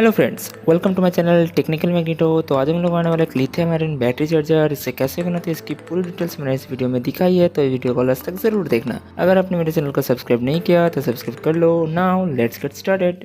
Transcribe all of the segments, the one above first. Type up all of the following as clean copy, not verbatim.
Hello friends, welcome to my channel Technical Magneto. तो आज हम लोग आने वाला एक लिथियम आयरन बैटरी चार्जर, इससे कैसे बनाते हैं इसकी पूरी डिटेल्स मैंने इस वीडियो में दिखाई है। तो ये वीडियो को लास्ट तक जरूर देखना। अगर आपने मेरे चैनल को सब्सक्राइब नहीं किया तो सब्सक्राइब कर लो। Now let's get started.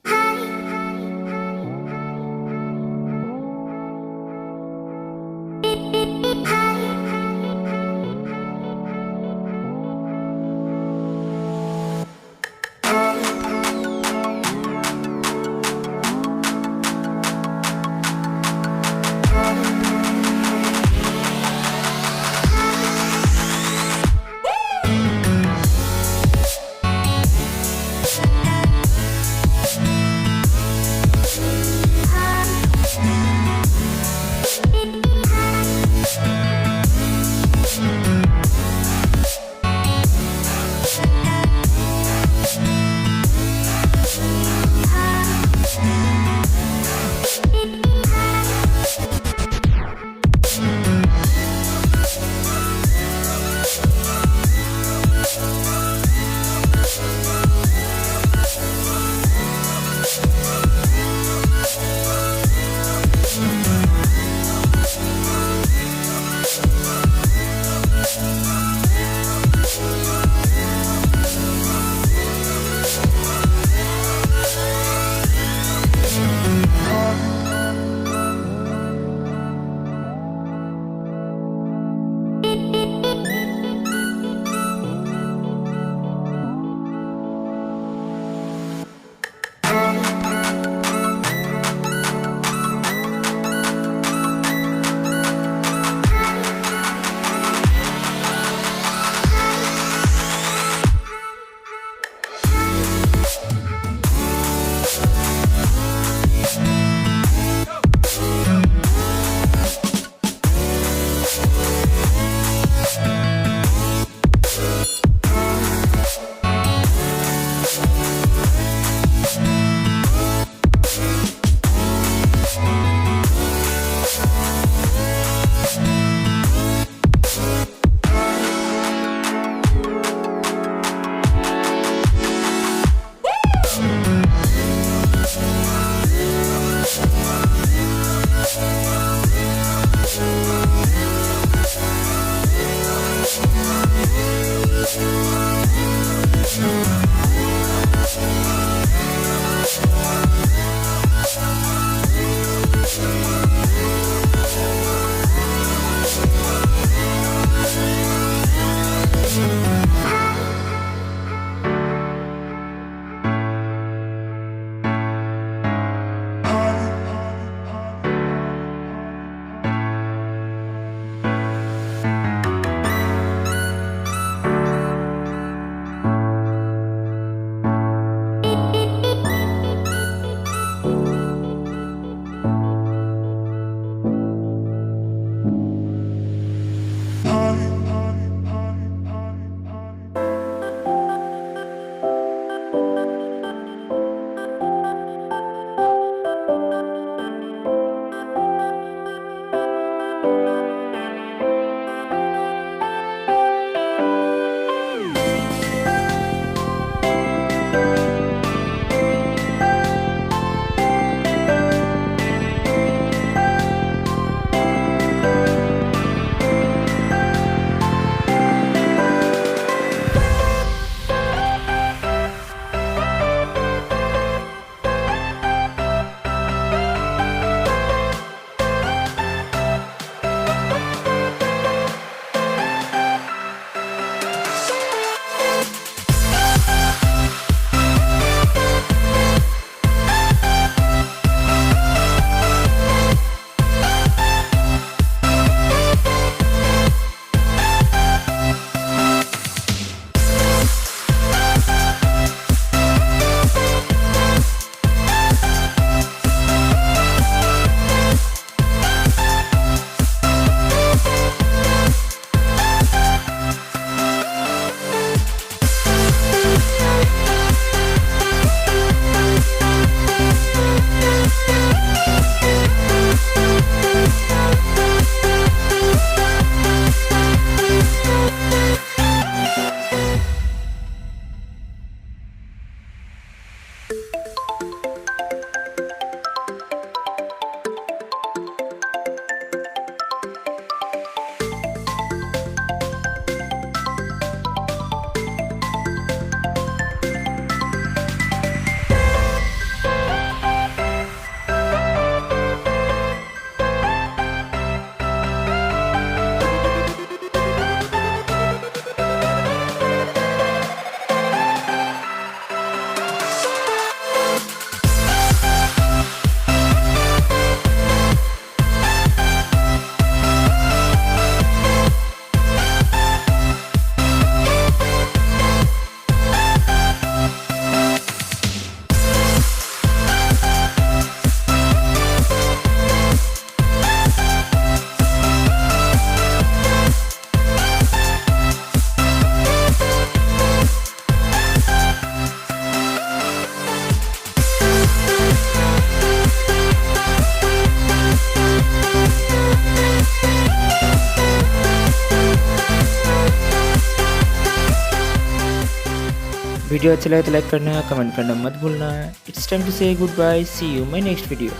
Video अच्छा लगे तो लाइक करना, कमेंट करना मत भूलना। It's time to say goodbye, see you my next video.